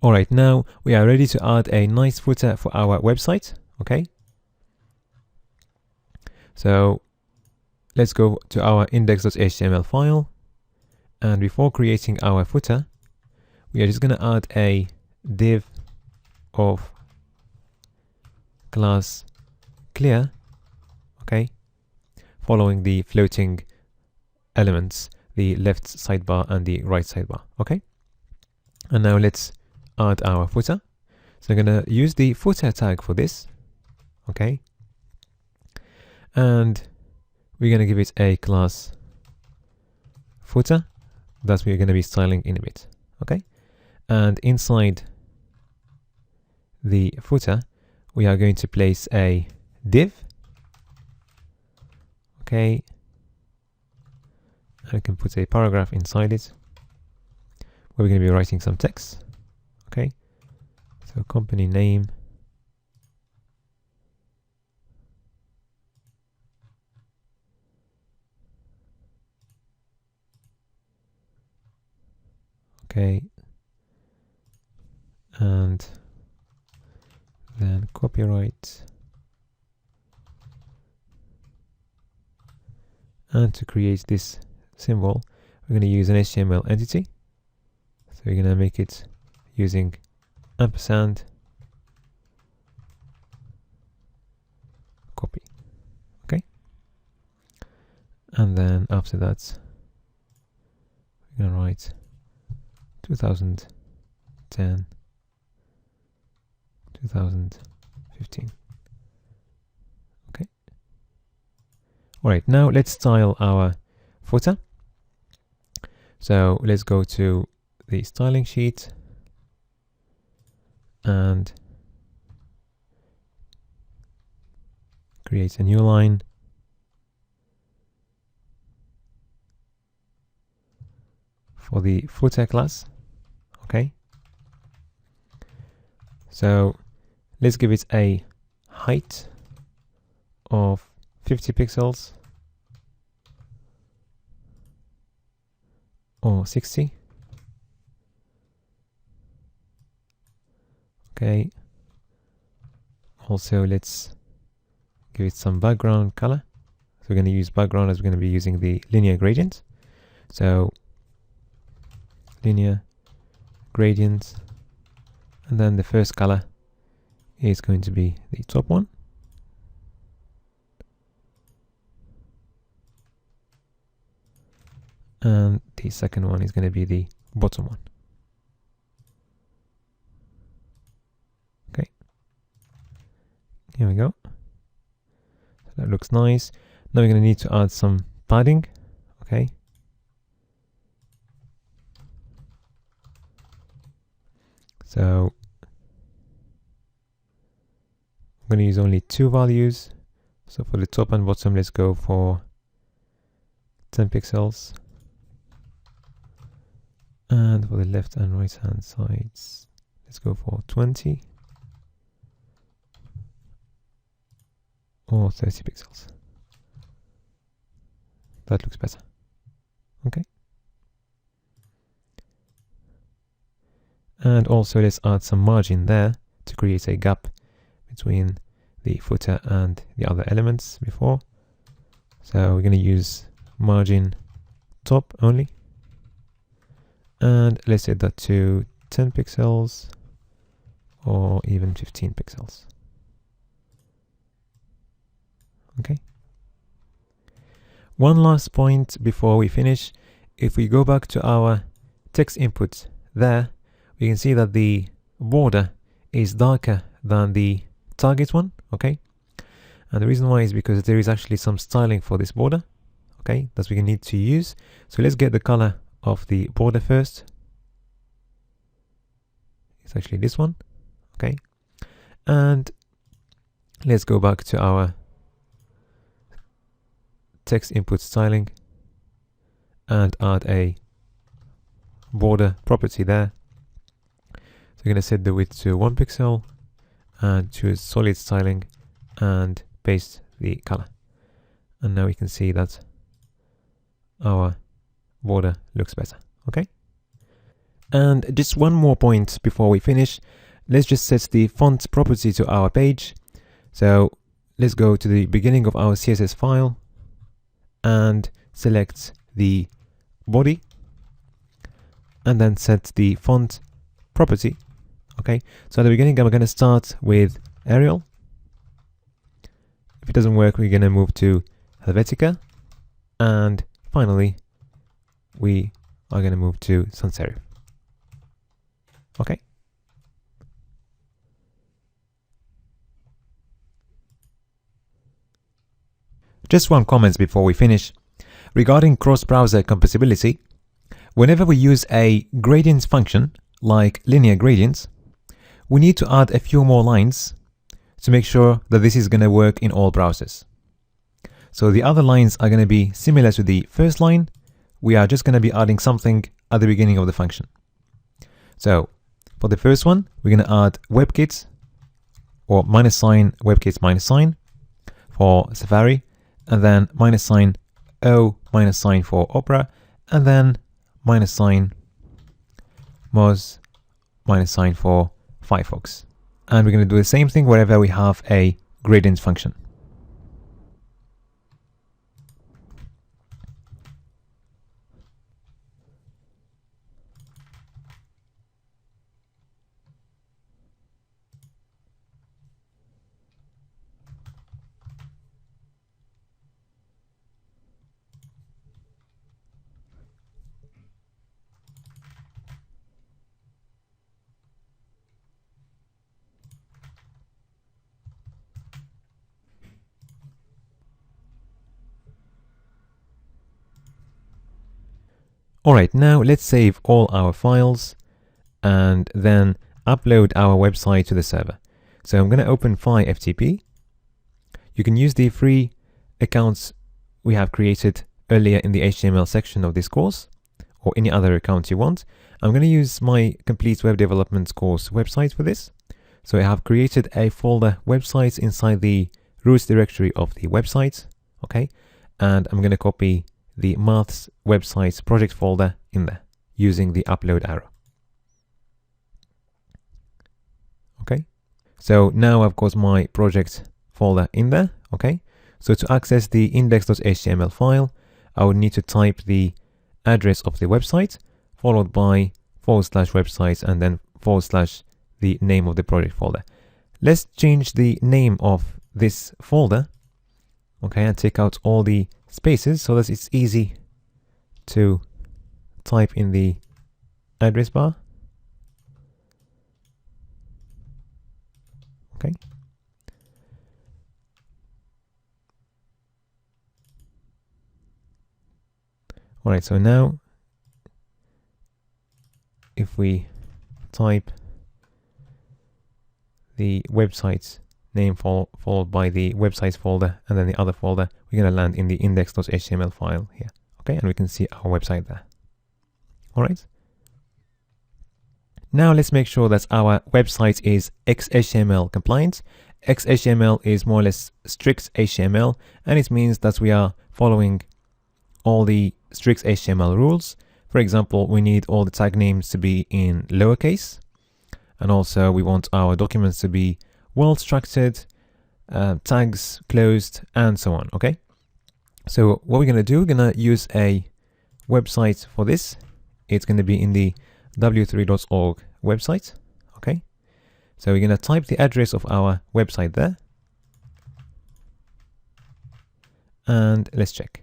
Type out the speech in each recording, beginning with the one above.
All right, now we are ready to add a nice footer for our website. Okay, so let's go to our index.html file, and before creating our footer, we are just going to add a div of class clear, okay, following the floating elements, the left sidebar and the right sidebar. Okay, and now let's add our footer. So I'm going to use the footer tag for this. Okay, and we're going to give it a class footer that we're going to be styling in a bit. Okay, and inside the footer we are going to place a div. Okay, I can put a paragraph inside it where we're going to be writing some text. Okay, so company name, okay, and then copyright, and to create this symbol we're going to use an HTML entity. So we're going to make it using ampersand copy. Okay, and then after that we're going to write 2010 2015. Okay, all right, now let's style our footer. So let's go to the styling sheet and create a new line. For the footer class. Okay, so let's give it a height of 50 pixels or 60. Okay, also let's give it some background color. So we're going to use background as we're going to be using the linear gradient. So linear gradient, and then the first color is going to be the top one, and the second one is going to be the bottom one. Okay, here we go. So that looks nice. Now we're going to need to add some padding. Okay, so I'm going to use only two values. So for the top and bottom, let's go for 10 pixels. And for the left and right hand sides, let's go for 20 or 30 pixels. That looks better. Okay. And also let's add some margin there to create a gap between the footer and the other elements before. So we're going to use margin top only. And let's set that to 10 pixels or even 15 pixels. Okay. One last point before we finish. If we go back to our text input there, we can see that the border is darker than the target one. Okay. And the reason why is because there is actually some styling for this border. Okay, that we need to use. So let's get the color of the border first. It's actually this one. Okay, and let's go back to our text input styling and add a border property there. So we're going to set the width to 1 pixel and choose solid styling and paste the color. And now we can see that our border looks better. Okay, And just one more point before we finish. Let's just set the font property to our page. So let's go to the beginning of our CSS file and select the body and then set the font property. Okay, so at the beginning I'm going to start with Arial. If it doesn't work, we're going to move to Helvetica, and finally we are going to move to sans serif. Okay. Just one comment before we finish. Regarding cross-browser compatibility, whenever we use a gradient function, like linear gradients, we need to add a few more lines to make sure that this is going to work in all browsers. So the other lines are going to be similar to the first line. We are just going to be adding something at the beginning of the function. So for the first one, we're going to add WebKit or minus sign WebKit minus sign for Safari, and then minus sign O minus sign for Opera, and then minus sign Moz minus sign for Firefox. And we're going to do the same thing wherever we have a gradient function. Alright, now let's save all our files and then upload our website to the server. So I'm going to open FTP. You can use the free accounts we have created earlier in the HTML section of this course, or any other account you want. I'm going to use my complete web development course website for this. So I have created a folder websites inside the root directory of the website. Okay, and I'm going to copy the maths websites project folder in there using the upload arrow. Okay, so now I've got my project folder in there. Okay, so to access the index.html file, I would need to type the address of the website followed by /websites and then / the name of the project folder. Let's change the name of this folder. Okay, and take out all the spaces so that it's easy to type in the address bar. Okay. All right, so now if we type the website's name followed by the websites folder and then the other folder, we're going to land in the index.html file here. Okay, and we can see our website there. All right. Now let's make sure that our website is XHTML compliant. XHTML is more or less strict HTML, and it means that we are following all the strict HTML rules. For example, we need all the tag names to be in lowercase, and also we want our documents to be well structured, tags closed, and so on. Okay, so what we're going to do, we're going to use a website for this. It's going to be in the w3.org website. Okay, so we're going to type the address of our website there, and let's check.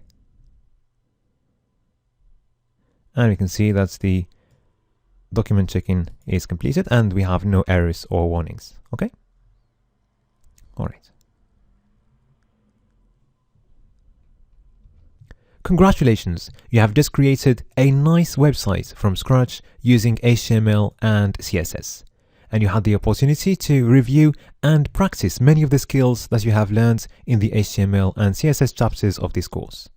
And we can see that the document check-in is completed and we have no errors or warnings. Okay. All right. Congratulations, you have just created a nice website from scratch using HTML and CSS. And you had the opportunity to review and practice many of the skills that you have learned in the HTML and CSS chapters of this course.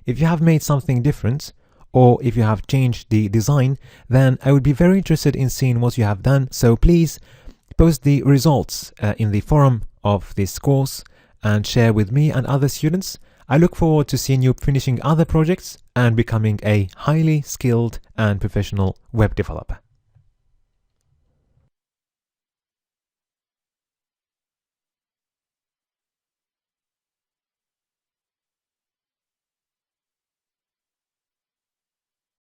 If you have made something different, or if you have changed the design, then I would be very interested in seeing what you have done. So please post the results in the forum of this course and share with me and other students. I look forward to seeing you finishing other projects and becoming a highly skilled and professional web developer.